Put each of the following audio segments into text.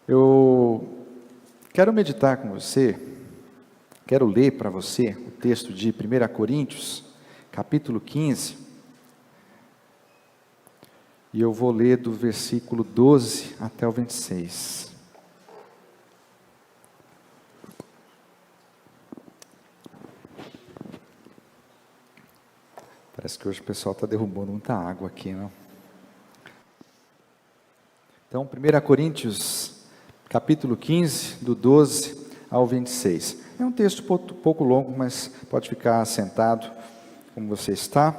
Eu quero meditar com você, quero ler para você o texto de 1 Coríntios, capítulo 15, e eu vou ler do versículo 12 até o 26. Parece que hoje o pessoal está derrubando muita água aqui, não? Então, 1 Coríntios, capítulo 15, do 12 ao 26. É um texto pouco longo, mas pode ficar sentado como você está.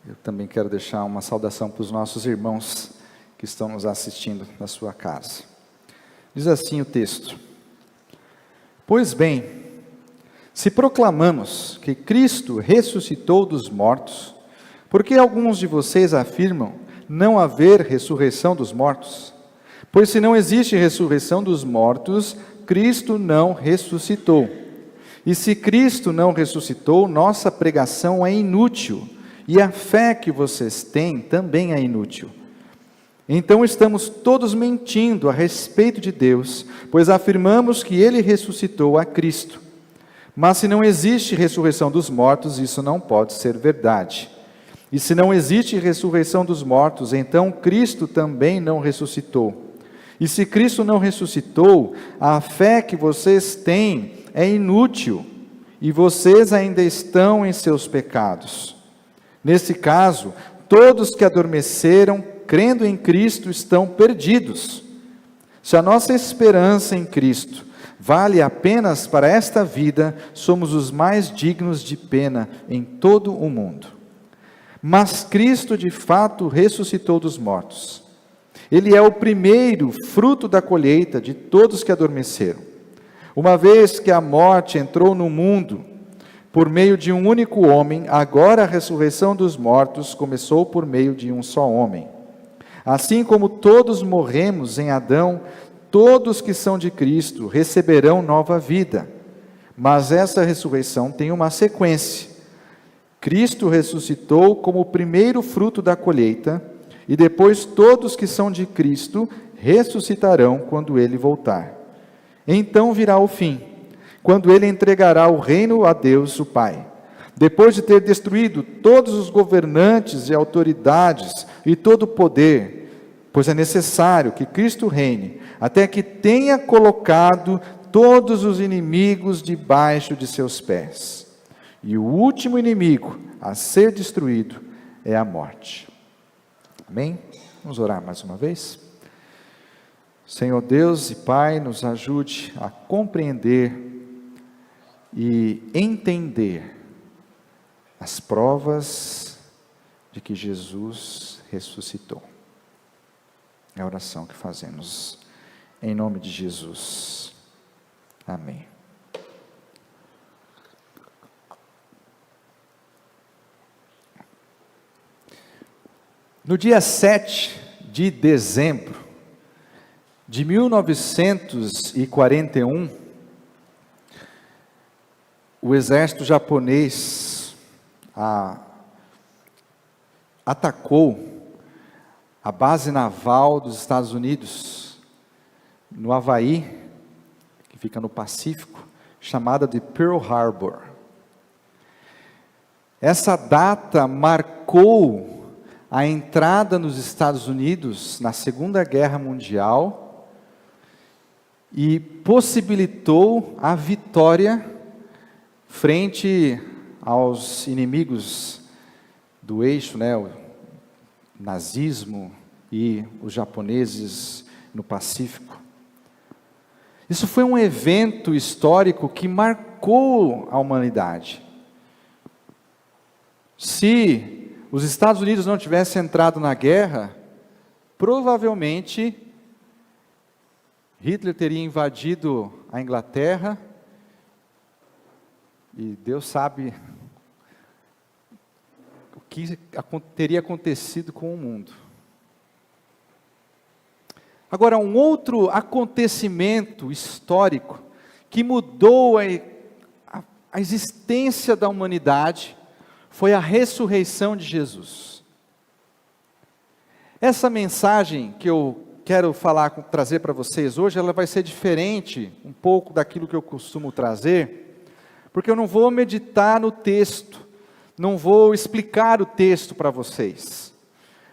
Eu também quero deixar uma saudação para os nossos irmãos que estão nos assistindo na sua casa. Diz assim o texto: Pois bem, se proclamamos que Cristo ressuscitou dos mortos, por que alguns de vocês afirmam não haver ressurreição dos mortos? Pois se não existe ressurreição dos mortos, Cristo não ressuscitou. E se Cristo não ressuscitou, nossa pregação é inútil, e a fé que vocês têm também é inútil. Então estamos todos mentindo a respeito de Deus, pois afirmamos que Ele ressuscitou a Cristo. Mas se não existe ressurreição dos mortos, isso não pode ser verdade. E se não existe ressurreição dos mortos, então Cristo também não ressuscitou. E se Cristo não ressuscitou, a fé que vocês têm é inútil, e vocês ainda estão em seus pecados. Nesse caso, todos que adormeceram, crendo em Cristo, estão perdidos. Se a nossa esperança em Cristo vale apenas para esta vida, somos os mais dignos de pena em todo o mundo. Mas Cristo de fato ressuscitou dos mortos. Ele é o primeiro fruto da colheita de todos que adormeceram. Uma vez que a morte entrou no mundo, por meio de um único homem, agora a ressurreição dos mortos começou por meio de um só homem. Assim como todos morremos em Adão, todos que são de Cristo receberão nova vida. Mas essa ressurreição tem uma sequência. Cristo ressuscitou como o primeiro fruto da colheita, e depois todos que são de Cristo ressuscitarão quando Ele voltar. Então virá o fim, quando Ele entregará o reino a Deus, o Pai. Depois de ter destruído todos os governantes e autoridades e todo o poder, pois é necessário que Cristo reine, até que tenha colocado todos os inimigos debaixo de seus pés. E o último inimigo a ser destruído é a morte. Amém? Vamos orar mais uma vez? Senhor Deus e Pai, nos ajude a compreender e entender as provas de que Jesus ressuscitou. É a oração que fazemos em nome de Jesus. Amém. No dia 7 de dezembro de 1941, o exército japonês atacou a base naval dos Estados Unidos, no Havaí, que fica no Pacífico, chamada de Pearl Harbor. Essa data marcou a entrada nos Estados Unidos na Segunda Guerra Mundial e possibilitou a vitória frente aos inimigos do eixo, o nazismo e os japoneses no Pacífico. Isso foi um evento histórico que marcou a humanidade. Se os Estados Unidos não tivessem entrado na guerra, provavelmente Hitler teria invadido a Inglaterra, e Deus sabe o que teria acontecido com o mundo. Agora, um outro acontecimento histórico que mudou a existência da humanidade foi a ressurreição de Jesus. Essa mensagem que eu quero trazer para vocês hoje, ela vai ser diferente um pouco daquilo que eu costumo trazer, porque eu não vou meditar no texto, não vou explicar o texto para vocês,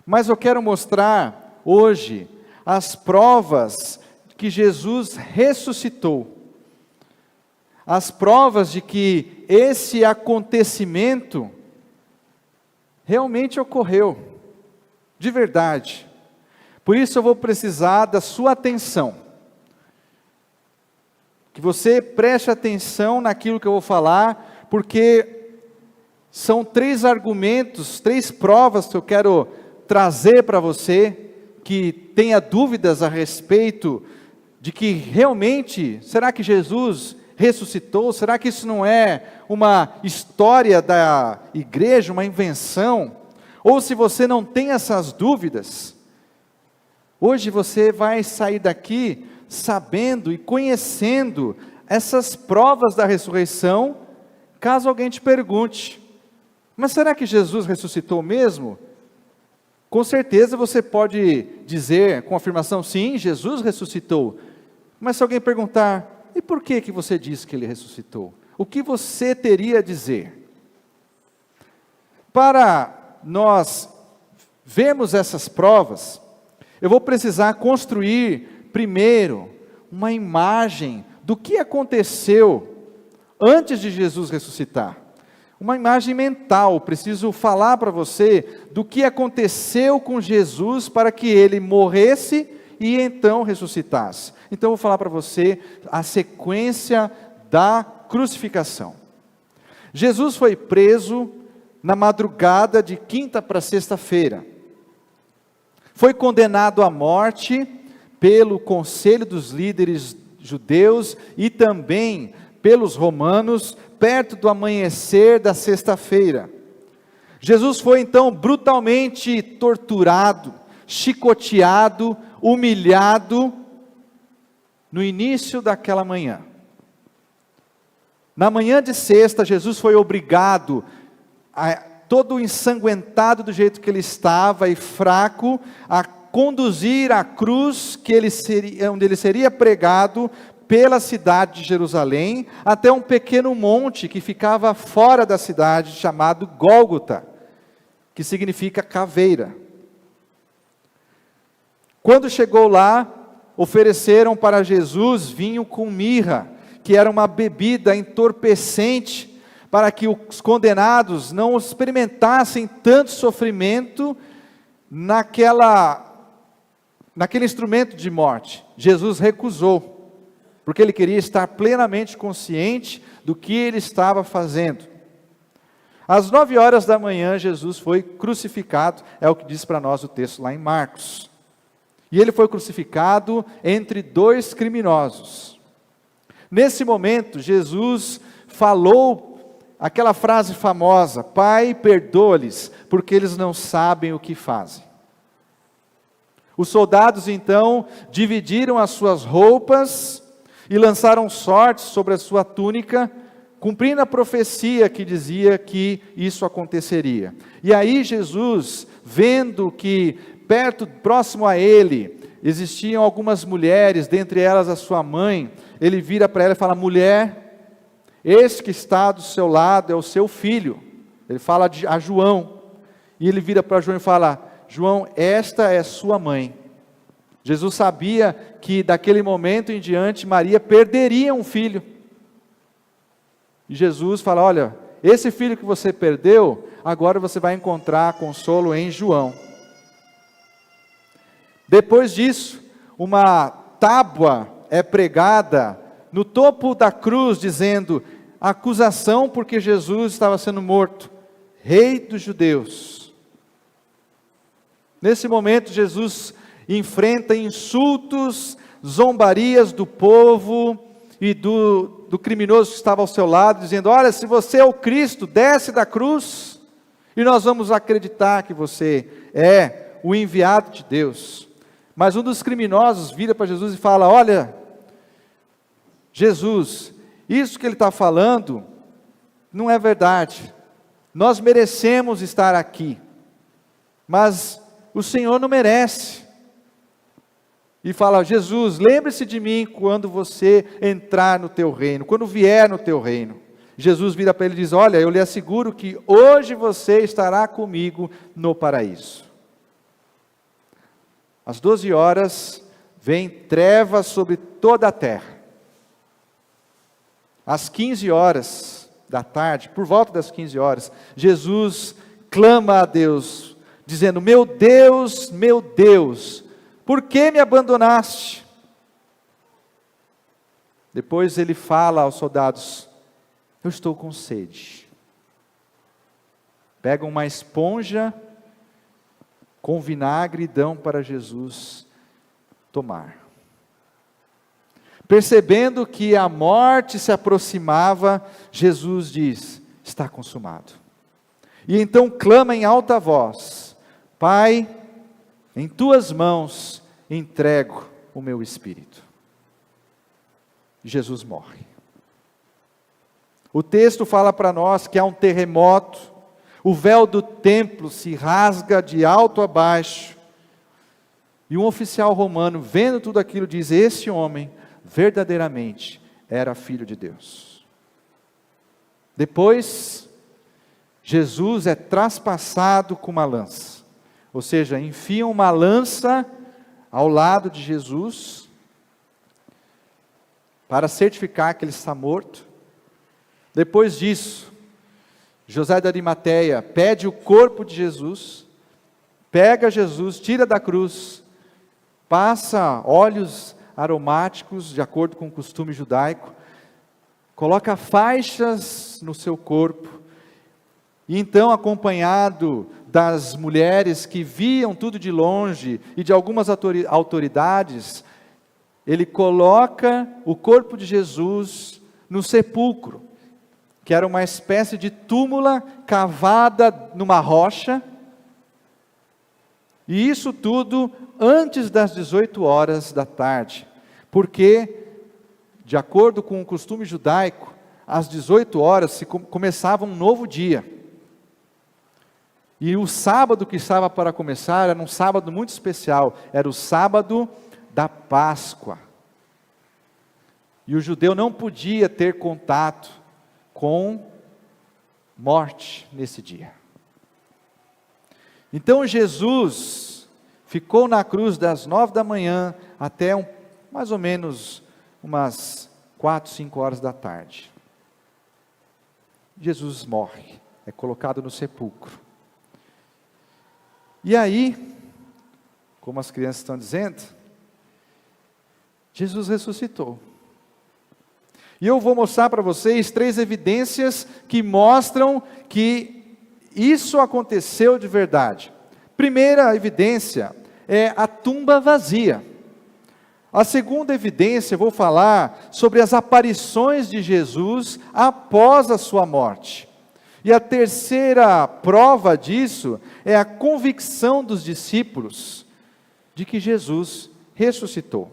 mas eu quero mostrar hoje as provas que Jesus ressuscitou, as provas de que esse acontecimento realmente ocorreu, de verdade. Por isso eu vou precisar da sua atenção, que você preste atenção naquilo que eu vou falar, porque são 3 argumentos, 3 provas que eu quero trazer para você, que tenha dúvidas a respeito de que realmente, será que Jesus ressuscitou? Será que isso não é uma história da igreja, uma invenção? Ou se você não tem essas dúvidas, hoje você vai sair daqui sabendo e conhecendo essas provas da ressurreição, caso alguém te pergunte, mas será que Jesus ressuscitou mesmo? Com certeza você pode dizer com afirmação, sim, Jesus ressuscitou. Mas se alguém perguntar, e por que você diz que ele ressuscitou? O que você teria a dizer? Para nós vermos essas provas, eu vou precisar construir primeiro uma imagem do que aconteceu antes de Jesus ressuscitar. Uma imagem mental, preciso falar para você do que aconteceu com Jesus para que ele morresse e então ressuscitasse. Então eu vou falar para você a sequência da crucificação. Jesus foi preso na madrugada de quinta para sexta-feira. Foi condenado à morte pelo conselho dos líderes judeus e também pelos romanos, perto do amanhecer da sexta-feira. Jesus foi então brutalmente torturado, chicoteado, humilhado, no início daquela manhã. Na manhã de sexta, Jesus foi obrigado, todo ensanguentado do jeito que ele estava e fraco, a conduzir a cruz onde ele seria pregado pela cidade de Jerusalém, até um pequeno monte que ficava fora da cidade, chamado Gólgota, que significa caveira. Quando chegou lá, ofereceram para Jesus vinho com mirra, que era uma bebida entorpecente, para que os condenados não experimentassem tanto sofrimento naquele instrumento de morte. Jesus recusou, porque ele queria estar plenamente consciente do que ele estava fazendo. Às 9h da manhã, Jesus foi crucificado, é o que diz para nós o texto lá em Marcos. E ele foi crucificado entre 2 criminosos. Nesse momento, Jesus falou aquela frase famosa, Pai, perdoa-lhes, porque eles não sabem o que fazem. Os soldados então dividiram as suas roupas e lançaram sortes sobre a sua túnica, cumprindo a profecia que dizia que isso aconteceria. E aí Jesus, vendo que próximo a ele, existiam algumas mulheres, dentre elas a sua mãe, ele vira para ela e fala, mulher, esse que está do seu lado é o seu filho. Ele fala a João, e ele vira para João e fala, João, esta é sua mãe. Jesus sabia que daquele momento em diante, Maria perderia um filho. E Jesus fala, olha, esse filho que você perdeu, agora você vai encontrar consolo em João. Depois disso, uma tábua é pregada no topo da cruz, dizendo, acusação porque Jesus estava sendo morto, Rei dos Judeus. Nesse momento, Jesus enfrenta insultos, zombarias do povo e do criminoso que estava ao seu lado, dizendo, olha, se você é o Cristo, desce da cruz, e nós vamos acreditar que você é o enviado de Deus. Mas um dos criminosos vira para Jesus e fala, olha, Jesus, isso que ele está falando, não é verdade, nós merecemos estar aqui, mas o Senhor não merece. e fala: Jesus, lembre-se de mim quando você entrar no teu reino, quando vier no teu reino. Jesus vira para ele e diz: olha, eu lhe asseguro que hoje você estará comigo no paraíso. Às 12 horas, vem trevas sobre toda a terra. Às 15 horas da tarde, por volta das 15 horas, Jesus clama a Deus, dizendo: meu Deus, por que me abandonaste? Depois ele fala aos soldados: eu estou com sede. Pegam uma esponja com vinagre e dão para Jesus tomar. Percebendo que a morte se aproximava, Jesus diz: está consumado. E então clama em alta voz: Pai, em tuas mãos entrego o meu espírito. Jesus morre. O texto fala para nós que há um terremoto, o véu do templo se rasga de alto a baixo, e um oficial romano, vendo tudo aquilo, diz: esse homem verdadeiramente era filho de Deus. Depois, Jesus é traspassado com uma lança, ou seja, enfiam uma lança ao lado de Jesus, para certificar que ele está morto. Depois disso, José de Arimateia pede o corpo de Jesus, pega Jesus, tira da cruz, passa óleos aromáticos, de acordo com o costume judaico, coloca faixas no seu corpo, e então, acompanhado das mulheres que viam tudo de longe, e de algumas autoridades, ele coloca o corpo de Jesus no sepulcro, que era uma espécie de túmula cavada numa rocha, e isso tudo antes das 18 horas da tarde, porque, de acordo com o costume judaico, às 18 horas começava um novo dia, e o sábado que estava para começar era um sábado muito especial, era o sábado da Páscoa, e o judeu não podia ter contato com morte nesse dia. Então Jesus ficou na cruz das 9 da manhã até mais ou menos umas 4, 5 horas da tarde. Jesus morre, é colocado no sepulcro. E aí, como as crianças estão dizendo, Jesus ressuscitou. E eu vou mostrar para vocês 3 evidências que mostram que isso aconteceu de verdade. Primeira evidência é a tumba vazia. A segunda evidência, eu vou falar sobre as aparições de Jesus após a sua morte. E a terceira prova disso é a convicção dos discípulos de que Jesus ressuscitou.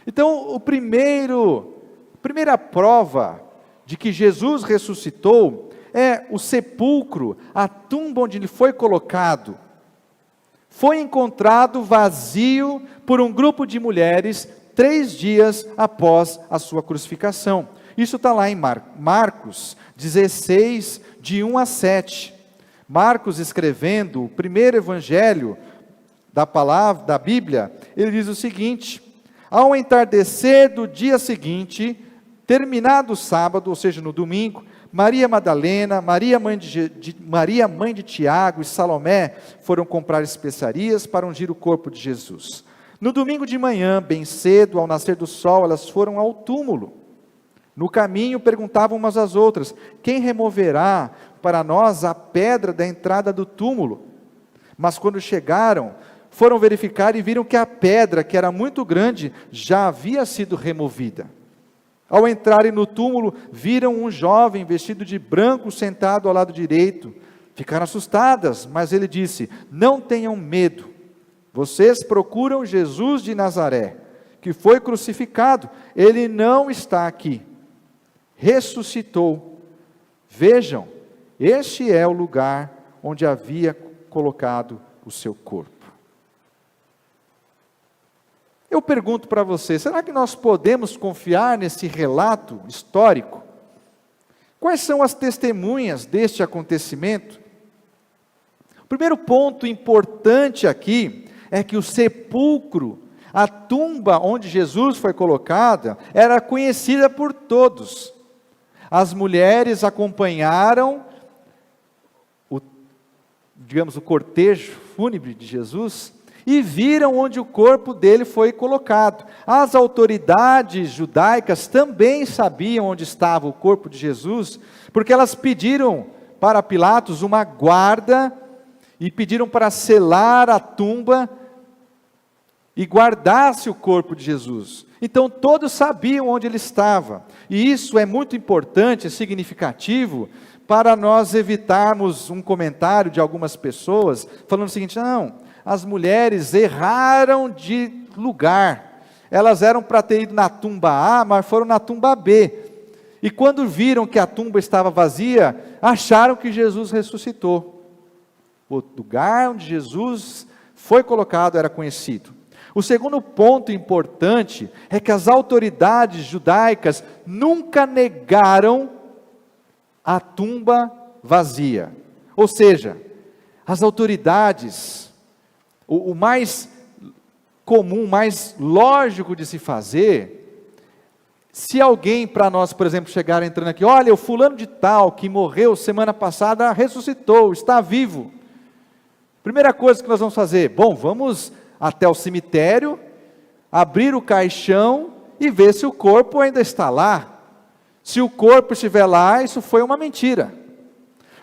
Então, a primeira prova de que Jesus ressuscitou é o sepulcro, a tumba onde ele foi colocado, foi encontrado vazio por um grupo de mulheres 3 dias após a sua crucificação. Isso está lá em Marcos 16, de 1 a 7. Marcos, escrevendo o primeiro evangelho da Bíblia, ele diz o seguinte: ao entardecer do dia seguinte, terminado o sábado, ou seja, no domingo, Maria Madalena, Maria mãe de Tiago e Salomé foram comprar especiarias para ungir o corpo de Jesus. No domingo de manhã, bem cedo, ao nascer do sol, elas foram ao túmulo. No caminho, perguntavam umas às outras: quem removerá para nós a pedra da entrada do túmulo? Mas quando chegaram, foram verificar e viram que a pedra, que era muito grande, já havia sido removida. Ao entrarem no túmulo, viram um jovem vestido de branco sentado ao lado direito. Ficaram assustadas, mas ele disse: não tenham medo, vocês procuram Jesus de Nazaré, que foi crucificado. Ele não está aqui, ressuscitou. Vejam, este é o lugar onde havia colocado o seu corpo. Eu pergunto para você, será que nós podemos confiar nesse relato histórico? Quais são as testemunhas deste acontecimento? O primeiro ponto importante aqui é que o sepulcro, a tumba onde Jesus foi colocada, era conhecida por todos. As mulheres acompanharam o cortejo fúnebre de Jesus e viram onde o corpo dele foi colocado. As autoridades judaicas também sabiam onde estava o corpo de Jesus, porque elas pediram para Pilatos uma guarda e pediram para selar a tumba e guardasse o corpo de Jesus. Então todos sabiam onde ele estava, e isso é muito importante, é significativo, para nós evitarmos um comentário de algumas pessoas, falando o seguinte: não, as mulheres erraram de lugar, elas eram para ter ido na tumba A, mas foram na tumba B, e quando viram que a tumba estava vazia, acharam que Jesus ressuscitou. O lugar onde Jesus foi colocado era conhecido. O segundo ponto importante é que as autoridades judaicas nunca negaram a tumba vazia. Ou seja, as autoridades, o mais comum, mais lógico de se fazer, se alguém para nós, por exemplo, chegar entrando aqui, olha, o fulano de tal que morreu semana passada ressuscitou, está vivo. Primeira coisa que nós vamos fazer, bom, vamos até o cemitério, abrir o caixão e ver se o corpo ainda está lá. Se o corpo estiver lá, isso foi uma mentira.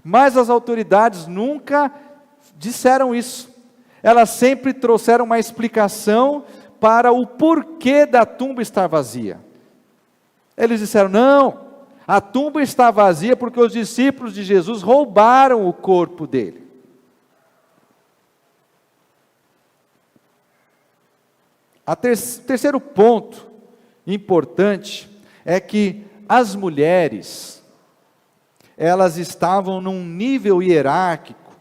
Mas as autoridades nunca disseram isso. Elas sempre trouxeram uma explicação para o porquê da tumba estar vazia. Eles disseram: não, a tumba está vazia porque os discípulos de Jesus roubaram o corpo dele. O terceiro ponto importante é que as mulheres, elas estavam num nível hierárquico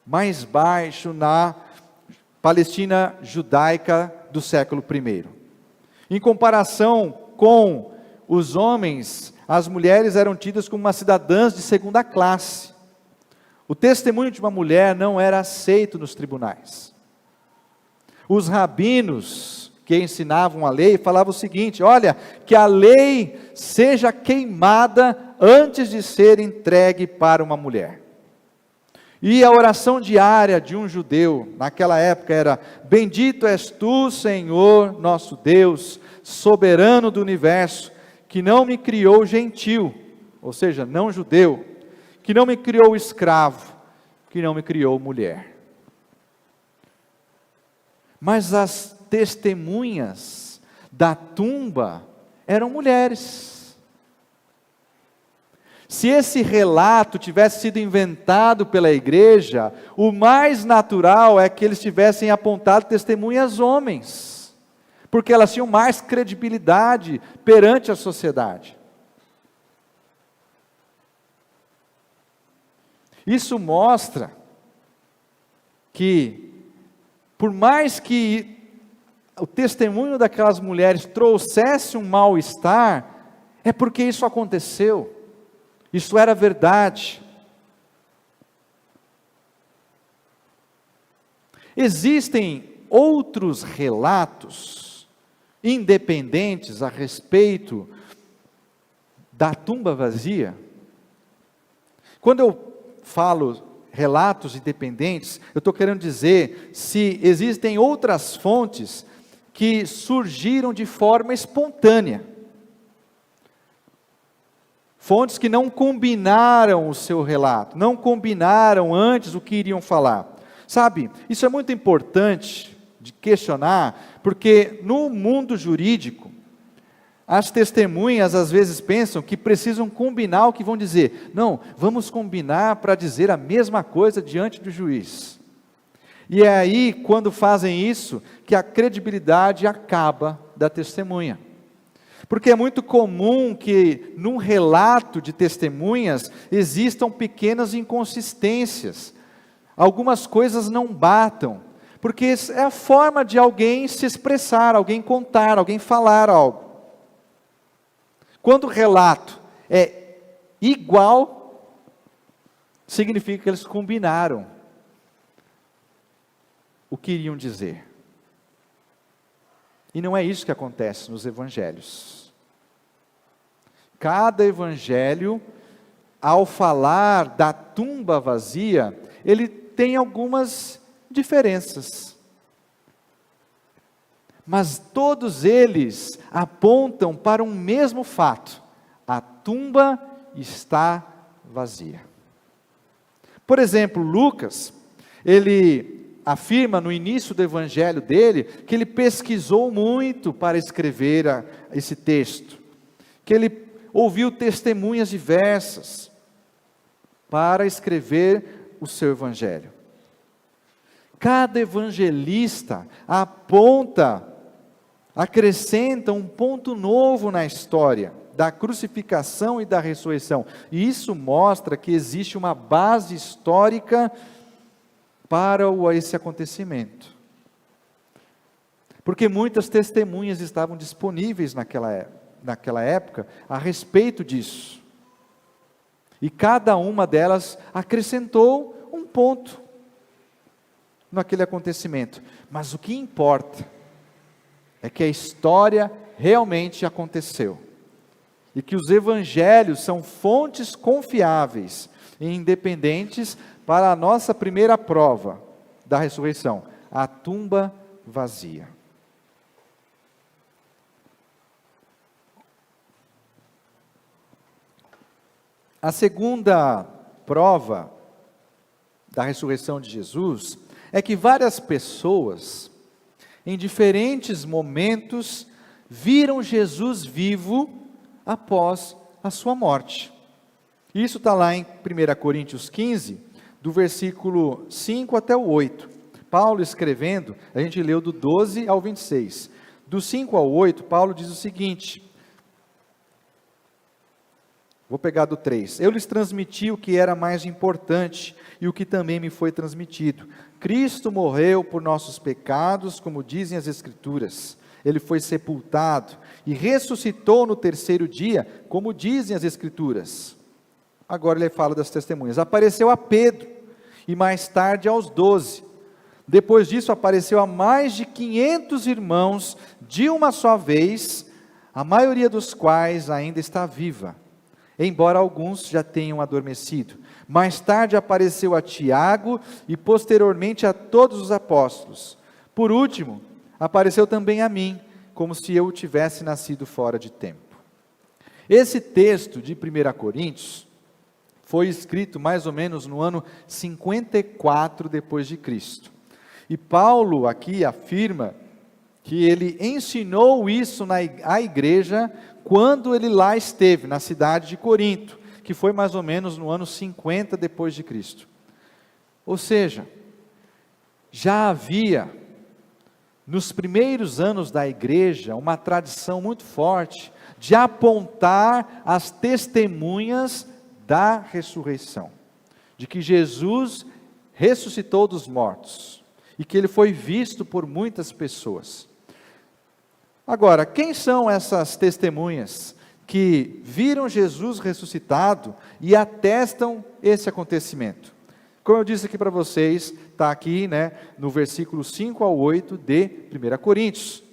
mais baixo na Palestina judaica do século I. Em comparação com os homens, as mulheres eram tidas como umas cidadãs de segunda classe. O testemunho de uma mulher não era aceito nos tribunais. Os rabinos que ensinavam a lei falavam o seguinte: olha, que a lei seja queimada antes de ser entregue para uma mulher. E a oração diária de um judeu naquela época era: bendito és tu, Senhor, nosso Deus, soberano do universo, que não me criou gentil, ou seja, não judeu, que não me criou escravo, que não me criou mulher. Mas as testemunhas da tumba eram mulheres. Se esse relato tivesse sido inventado pela igreja, o mais natural é que eles tivessem apontado testemunhas homens, porque elas tinham mais credibilidade perante a sociedade. Isso mostra que, por mais que o testemunho daquelas mulheres trouxesse um mal-estar, é porque isso aconteceu, isso era verdade. Existem outros relatos independentes a respeito da tumba vazia. Quando eu falo relatos independentes, eu estou querendo dizer se existem outras fontes que surgiram de forma espontânea. Fontes que não combinaram o seu relato, não combinaram antes o que iriam falar. Sabe, isso é muito importante de questionar, porque no mundo jurídico, as testemunhas às vezes pensam que precisam combinar o que vão dizer. Não, vamos combinar para dizer a mesma coisa diante do juiz. E é aí, quando fazem isso, que a credibilidade acaba da testemunha. Porque é muito comum que num relato de testemunhas existam pequenas inconsistências. Algumas coisas não batam. porque é a forma de alguém se expressar, alguém contar, alguém falar algo. Quando o relato é igual, significa que eles combinaram o que iriam dizer. E não é isso que acontece nos evangelhos. Cada evangelho, ao falar da tumba vazia, ele tem algumas diferenças. Mas todos eles apontam para um mesmo fato: a tumba está vazia. Por exemplo, Lucas, ele afirma no início do evangelho dele, que ele pesquisou muito para escrever esse texto, que ele ouviu testemunhas diversas para escrever o seu evangelho. Cada evangelista acrescenta um ponto novo na história da crucificação e da ressurreição. E isso mostra que existe uma base histórica para esse acontecimento. Porque muitas testemunhas estavam disponíveis naquela época a respeito disso. E cada uma delas acrescentou um ponto naquele acontecimento. Mas o que importa é que a história realmente aconteceu. E que os evangelhos são fontes confiáveis e independentes para a nossa primeira prova da ressurreição: a tumba vazia. A segunda prova da ressurreição de Jesus é que várias pessoas, em diferentes momentos, viram Jesus vivo após a sua morte. Isso está lá em 1 Coríntios 15, do versículo 5 até o 8. Paulo escrevendo, a gente leu do 12 ao 26. Do 5 ao 8, Paulo diz o seguinte, vou pegar do 3. Eu lhes transmiti o que era mais importante e o que também me foi transmitido. Cristo morreu por nossos pecados, como dizem as Escrituras. Ele foi sepultado e ressuscitou no terceiro dia, como dizem as Escrituras. Agora ele fala das testemunhas. Apareceu a Pedro e mais tarde aos 12. Depois disso apareceu a mais de 500 irmãos de uma só vez, a maioria dos quais ainda está viva, embora alguns já tenham adormecido. Mais tarde apareceu a Tiago e posteriormente a todos os apóstolos. Por último, apareceu também a mim, como se eu tivesse nascido fora de tempo. Esse texto de 1 Coríntios foi escrito mais ou menos no ano 54 depois de Cristo. E Paulo aqui afirma que ele ensinou isso à igreja quando ele lá esteve, na cidade de Corinto, que foi mais ou menos no ano 50 depois de Cristo. Ou seja, já havia, nos primeiros anos da igreja, uma tradição muito forte de apontar as testemunhas da ressurreição, de que Jesus ressuscitou dos mortos, e que ele foi visto por muitas pessoas. Agora, quem são essas testemunhas que viram Jesus ressuscitado e atestam esse acontecimento? Como eu disse aqui para vocês, está aqui, no versículo 5 ao 8 de 1 Coríntios.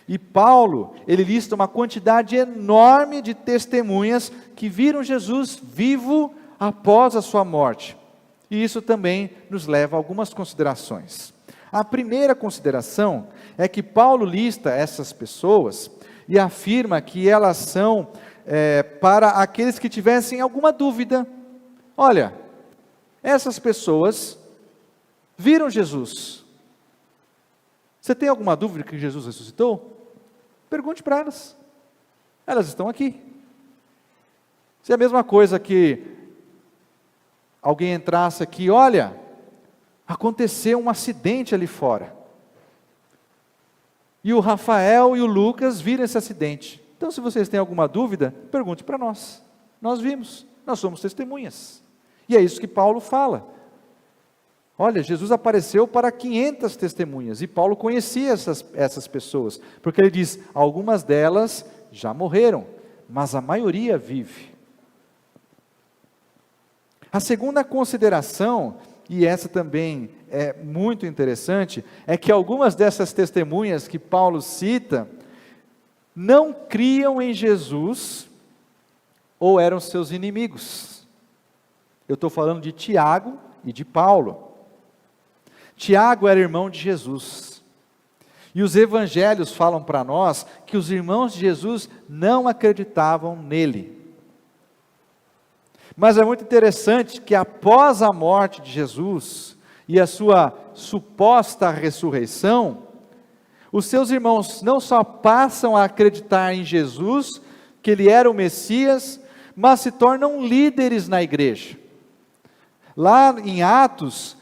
E Paulo, ele lista uma quantidade enorme de testemunhas que viram Jesus vivo após a sua morte. E isso também nos leva a algumas considerações. A primeira consideração é que Paulo lista essas pessoas e afirma que elas são para aqueles que tivessem alguma dúvida. Olha, essas pessoas viram Jesus. Você tem alguma dúvida que Jesus ressuscitou? Pergunte para elas. Elas estão aqui. Se é a mesma coisa que alguém entrasse aqui, olha, aconteceu um acidente ali fora. E o Rafael e o Lucas viram esse acidente. Então, se vocês têm alguma dúvida, pergunte para nós. Nós vimos, nós somos testemunhas. E é isso que Paulo fala. Olha, Jesus apareceu para 500 testemunhas, e Paulo conhecia essas pessoas, porque ele diz, algumas delas já morreram, mas a maioria vive. A segunda consideração, e essa também é muito interessante, é que algumas dessas testemunhas que Paulo cita, não criam em Jesus, ou eram seus inimigos. Eu estou falando de Tiago e de Paulo. Tiago era irmão de Jesus, e os evangelhos falam para nós, que os irmãos de Jesus não acreditavam nele. Mas é muito interessante que após a morte de Jesus, e a sua suposta ressurreição, os seus irmãos não só passam a acreditar em Jesus, que ele era o Messias, mas se tornam líderes na igreja. Lá em Atos,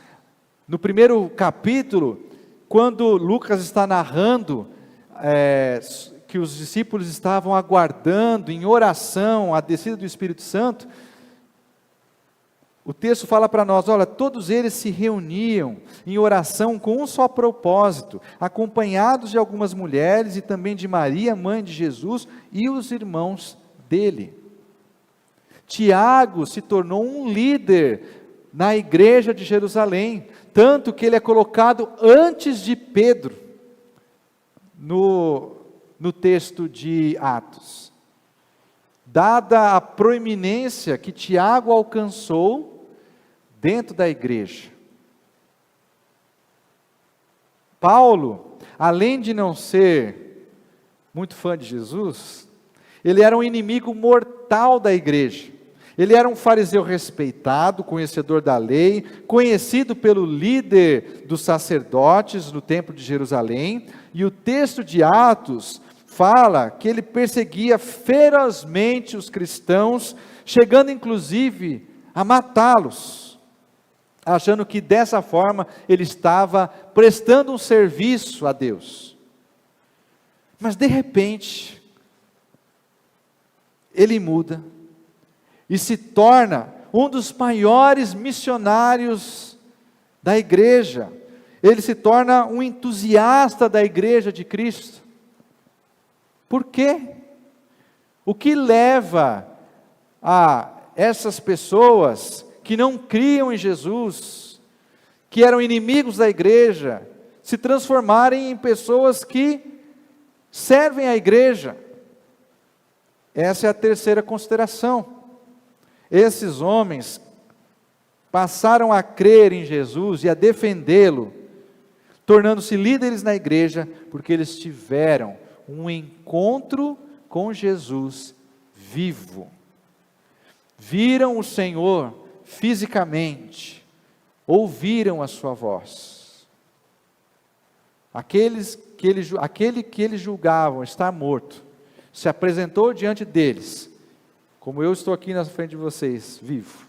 no primeiro capítulo, quando Lucas está narrando que os discípulos estavam aguardando em oração a descida do Espírito Santo, o texto fala para nós, olha, todos eles se reuniam em oração com um só propósito, acompanhados de algumas mulheres e também de Maria, mãe de Jesus, e os irmãos dele. Tiago se tornou um líder na igreja de Jerusalém, tanto que ele é colocado antes de Pedro, no texto de Atos. Dada a proeminência que Tiago alcançou dentro da igreja. Paulo, além de não ser muito fã de Jesus, ele era um inimigo mortal da igreja. Ele era um fariseu respeitado, conhecedor da lei, conhecido pelo líder dos sacerdotes no templo de Jerusalém, e o texto de Atos fala que ele perseguia ferozmente os cristãos, chegando inclusive a matá-los, achando que dessa forma ele estava prestando um serviço a Deus. Mas de repente, ele muda, e se torna um dos maiores missionários da igreja. Ele se torna um entusiasta da igreja de Cristo. Por quê? O que leva a essas pessoas que não criam em Jesus, que eram inimigos da igreja, se transformarem em pessoas que servem a igreja? Essa é a terceira consideração. Esses homens passaram a crer em Jesus e a defendê-lo, tornando-se líderes na igreja, porque eles tiveram um encontro com Jesus vivo. Viram o Senhor fisicamente, ouviram a sua voz. Aquele que eles julgavam estar morto, se apresentou diante deles, como eu estou aqui na frente de vocês, vivo.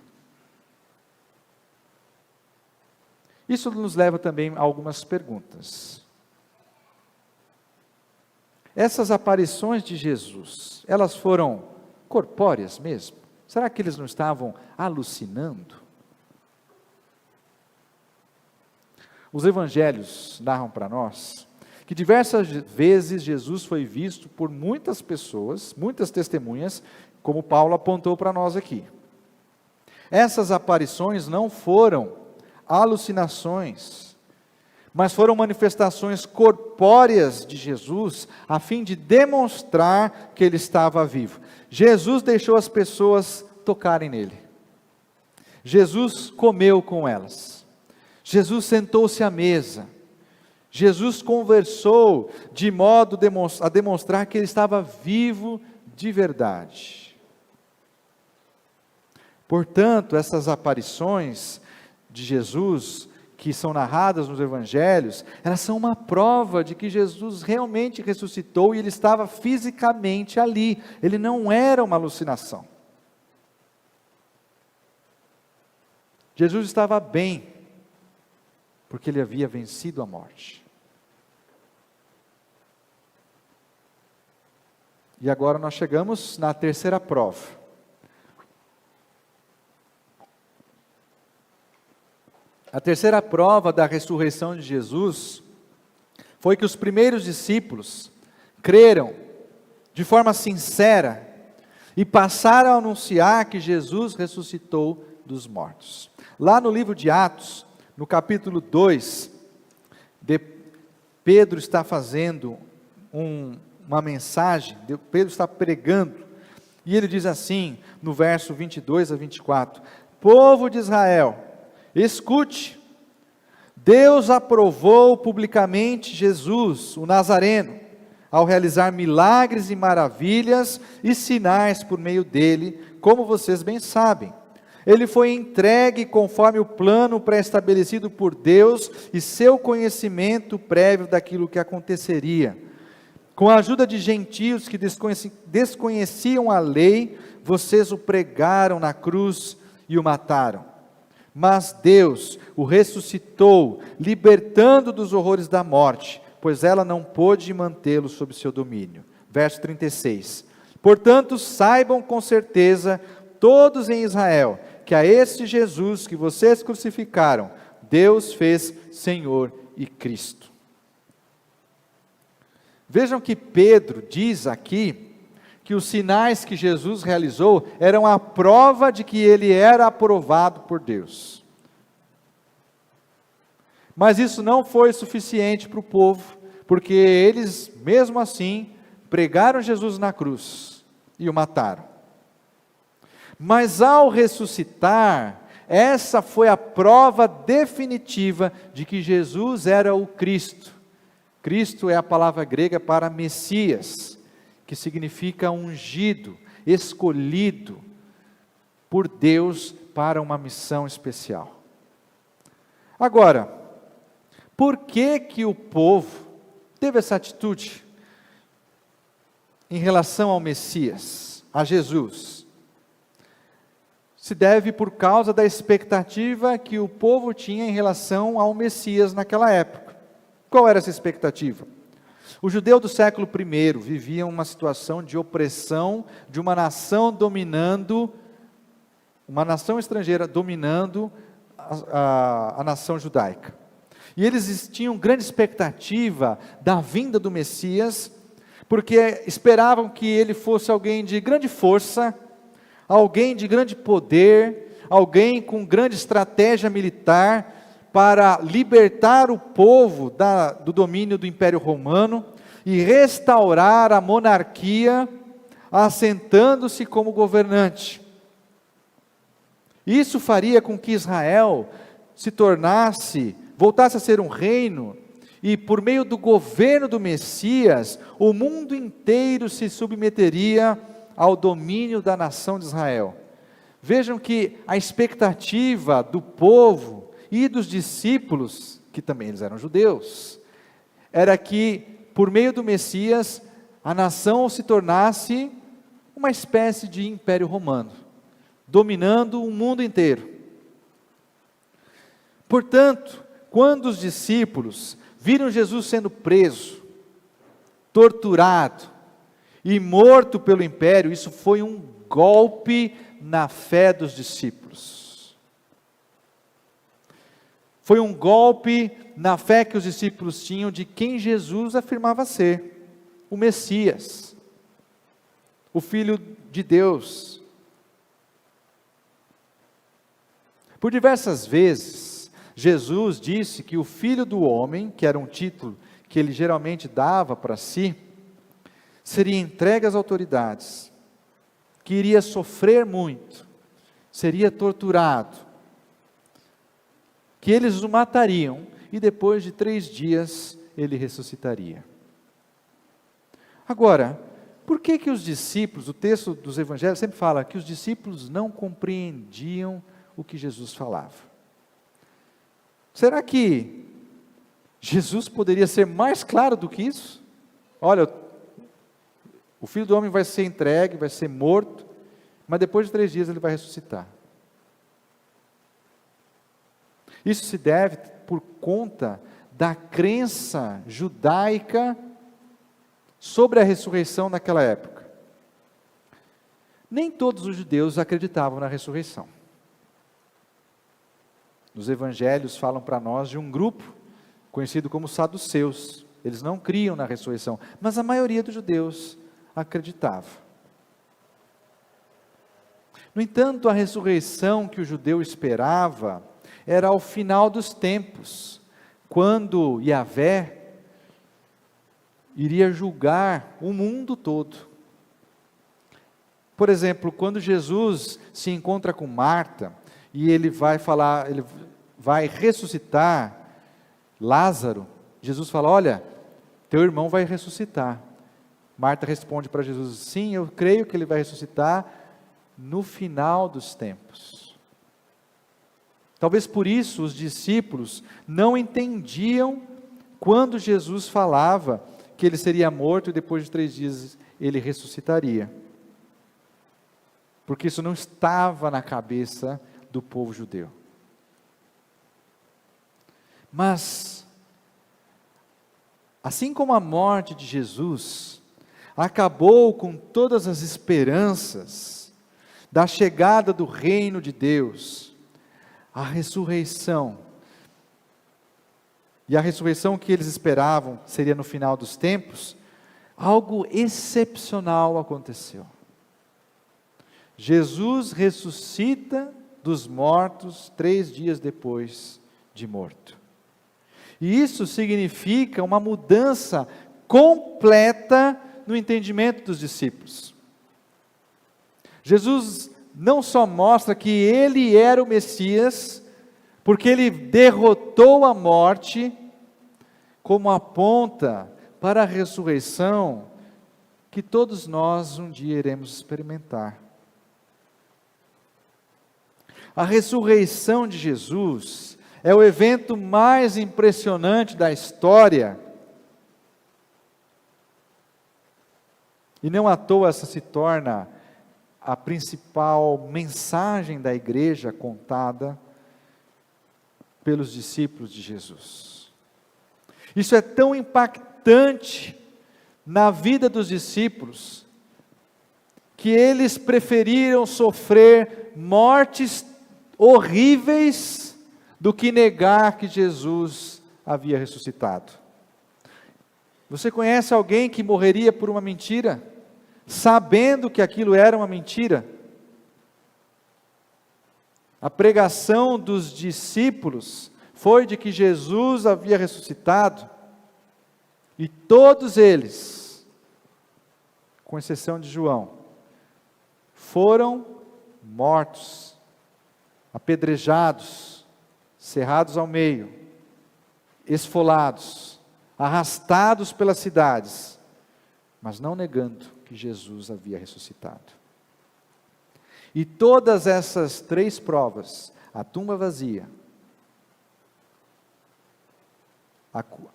Isso nos leva também a algumas perguntas. Essas aparições de Jesus, elas foram corpóreas mesmo? Será que eles não estavam alucinando? Os evangelhos narram para nós que diversas vezes Jesus foi visto por muitas pessoas, muitas testemunhas, como Paulo apontou para nós aqui. Essas aparições não foram alucinações, mas foram manifestações corpóreas de Jesus, a fim de demonstrar que ele estava vivo. Jesus deixou as pessoas tocarem nele. Jesus comeu com elas. Jesus sentou-se à mesa. Jesus conversou de modo a demonstrar que ele estava vivo de verdade. Portanto, essas aparições de Jesus, que são narradas nos evangelhos, elas são uma prova de que Jesus realmente ressuscitou e ele estava fisicamente ali. Ele não era uma alucinação. Jesus estava bem, porque ele havia vencido a morte. E agora nós chegamos na terceira prova. A terceira prova da ressurreição de Jesus foi que os primeiros discípulos creram de forma sincera e passaram a anunciar que Jesus ressuscitou dos mortos. Lá no livro de Atos, no capítulo 2, Pedro está fazendo uma mensagem, Pedro está pregando, e ele diz assim, no verso 22 a 24, povo de Israel, escute, Deus aprovou publicamente Jesus, o Nazareno, ao realizar milagres e maravilhas e sinais por meio dele, como vocês bem sabem. Ele foi entregue conforme o plano pré-estabelecido por Deus e seu conhecimento prévio daquilo que aconteceria. Com a ajuda de gentios que desconheciam a lei, vocês o pregaram na cruz e o mataram. Mas Deus o ressuscitou, libertando dos horrores da morte, pois ela não pôde mantê-lo sob seu domínio. Verso 36. Portanto, saibam com certeza, todos em Israel, que a este Jesus que vocês crucificaram, Deus fez Senhor e Cristo. Vejam que Pedro diz aqui, que os sinais que Jesus realizou, eram a prova de que ele era aprovado por Deus. Mas isso não foi suficiente para o povo, porque eles, mesmo assim, pregaram Jesus na cruz e o mataram. Mas ao ressuscitar, essa foi a prova definitiva de que Jesus era o Cristo. Cristo é a palavra grega para Messias, que significa ungido, escolhido por Deus para uma missão especial. Agora, por que o povo teve essa atitude em relação ao Messias, a Jesus? Se deve por causa da expectativa que o povo tinha em relação ao Messias naquela época. Qual era essa expectativa? O judeu do século I vivia uma situação de opressão de uma nação dominando, uma nação estrangeira dominando a nação judaica. E eles tinham grande expectativa da vinda do Messias, porque esperavam que ele fosse alguém de grande força, alguém de grande poder, alguém com grande estratégia militar, para libertar o povo do domínio do Império Romano e restaurar a monarquia, assentando-se como governante. Isso faria com que Israel voltasse a ser um reino, e por meio do governo do Messias, o mundo inteiro se submeteria ao domínio da nação de Israel. Vejam que a expectativa do povo e dos discípulos, que também eles eram judeus, era que, por meio do Messias, a nação se tornasse uma espécie de império romano, dominando o mundo inteiro. Portanto, quando os discípulos viram Jesus sendo preso, torturado e morto pelo império, isso foi um golpe na fé dos discípulos. Foi um golpe na fé que os discípulos tinham de quem Jesus afirmava ser, o Messias, o Filho de Deus. Por diversas vezes, Jesus disse que o Filho do Homem, que era um título que ele geralmente dava para si, seria entregue às autoridades, que iria sofrer muito, seria torturado, que eles o matariam, e depois de 3 dias, ele ressuscitaria. Agora, por que os discípulos, o texto dos evangelhos sempre fala que os discípulos não compreendiam o que Jesus falava? Será que Jesus poderia ser mais claro do que isso? Olha, o Filho do Homem vai ser entregue, vai ser morto, mas depois de 3 dias ele vai ressuscitar. Isso se deve por conta da crença judaica sobre a ressurreição naquela época. Nem todos os judeus acreditavam na ressurreição. Os evangelhos falam para nós de um grupo conhecido como saduceus. Eles não criam na ressurreição, mas a maioria dos judeus acreditava. No entanto, a ressurreição que o judeu esperava era ao final dos tempos, quando Yahvé iria julgar o mundo todo. Por exemplo, quando Jesus se encontra com Marta, e ele vai ressuscitar Lázaro, Jesus fala: olha, teu irmão vai ressuscitar. Marta responde para Jesus: sim, eu creio que ele vai ressuscitar no final dos tempos. Talvez por isso os discípulos não entendiam quando Jesus falava que ele seria morto e depois de 3 dias ele ressuscitaria. Porque isso não estava na cabeça do povo judeu. Mas, assim como a morte de Jesus acabou com todas as esperanças da chegada do reino de Deus, a ressurreição, e a ressurreição que eles esperavam seria no final dos tempos, algo excepcional aconteceu. Jesus ressuscita dos mortos 3 dias depois de morto. E isso significa uma mudança completa no entendimento dos discípulos. Jesus não só mostra que ele era o Messias, porque ele derrotou a morte, como aponta para a ressurreição que todos nós um dia iremos experimentar. A ressurreição de Jesus é o evento mais impressionante da história. E não à toa essa se torna a principal mensagem da igreja contada pelos discípulos de Jesus. Isso é tão impactante na vida dos discípulos, que eles preferiram sofrer mortes horríveis do que negar que Jesus havia ressuscitado. Você conhece alguém que morreria por uma mentira, sabendo que aquilo era uma mentira? A pregação dos discípulos foi de que Jesus havia ressuscitado, e todos eles, com exceção de João, foram mortos, apedrejados, cerrados ao meio, esfolados, arrastados pelas cidades, mas não negando que Jesus havia ressuscitado. E todas essas 3 provas, a tumba vazia,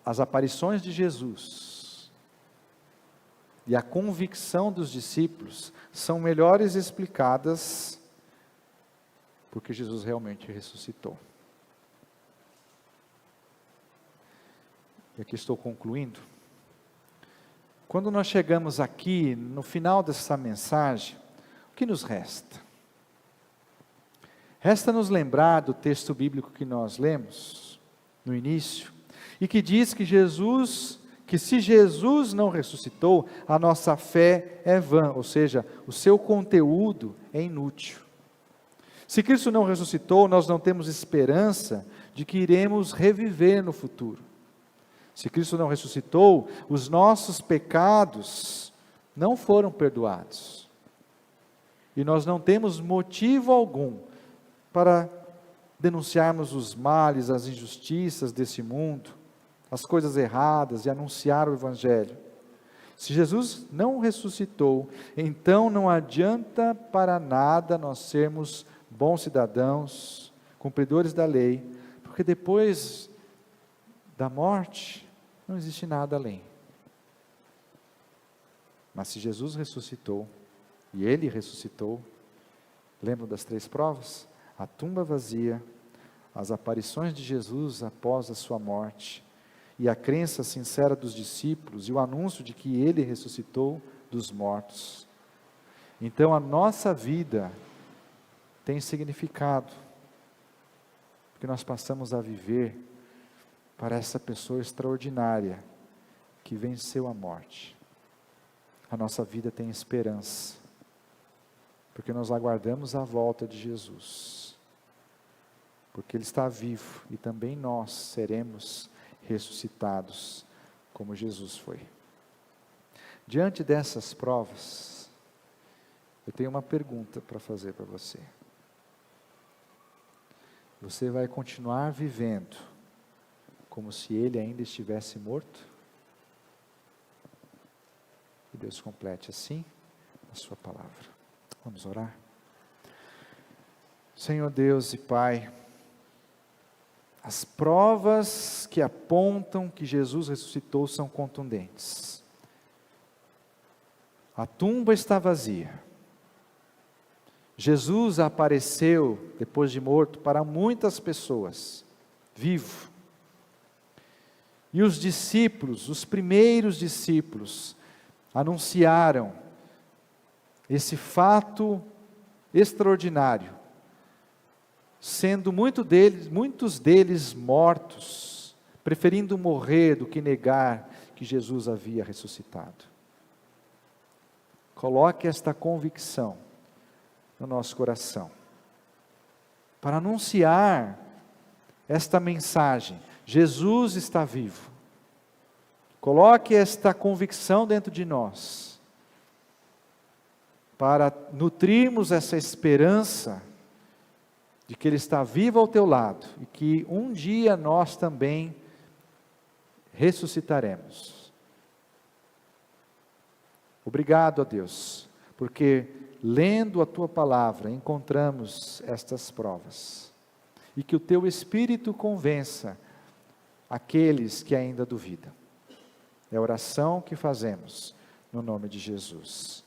as aparições de Jesus e a convicção dos discípulos, são melhores explicadas porque Jesus realmente ressuscitou. E aqui estou concluindo. Quando nós chegamos aqui, no final dessa mensagem, o que nos resta? Resta nos lembrar do texto bíblico que nós lemos no início, e que diz que se Jesus não ressuscitou, a nossa fé é vã, ou seja, o seu conteúdo é inútil. Se Cristo não ressuscitou, nós não temos esperança de que iremos reviver no futuro. Se Cristo não ressuscitou, os nossos pecados não foram perdoados. E nós não temos motivo algum para denunciarmos os males, as injustiças desse mundo, as coisas erradas, e anunciar o Evangelho. Se Jesus não ressuscitou, então não adianta para nada nós sermos bons cidadãos, cumpridores da lei, porque depois da morte não existe nada além. Mas se Jesus ressuscitou, e Ele ressuscitou, lembram das 3 provas? A tumba vazia, as aparições de Jesus após a sua morte, e a crença sincera dos discípulos, e o anúncio de que Ele ressuscitou dos mortos. Então a nossa vida tem significado, porque que nós passamos a viver para essa pessoa extraordinária que venceu a morte. A nossa vida tem esperança, porque nós aguardamos a volta de Jesus, porque Ele está vivo e também nós seremos ressuscitados como Jesus foi. Diante dessas provas, eu tenho uma pergunta para fazer para você. Você vai continuar vivendo como se Ele ainda estivesse morto? Que Deus complete assim a sua palavra. Vamos orar? Senhor Deus e Pai, as provas que apontam que Jesus ressuscitou são contundentes. A tumba está vazia. Jesus apareceu, depois de morto, para muitas pessoas, vivo. E os discípulos, os primeiros discípulos, anunciaram esse fato extraordinário, sendo muitos deles mortos, preferindo morrer do que negar que Jesus havia ressuscitado. Coloque esta convicção no nosso coração, para anunciar esta mensagem: Jesus está vivo. Coloque esta convicção dentro de nós, para nutrirmos essa esperança de que Ele está vivo ao teu lado, e que um dia nós também ressuscitaremos. Obrigado a Deus, porque lendo a Tua palavra, encontramos estas provas, e que o Teu Espírito convença aqueles que ainda duvidam. É a oração que fazemos, no nome de Jesus.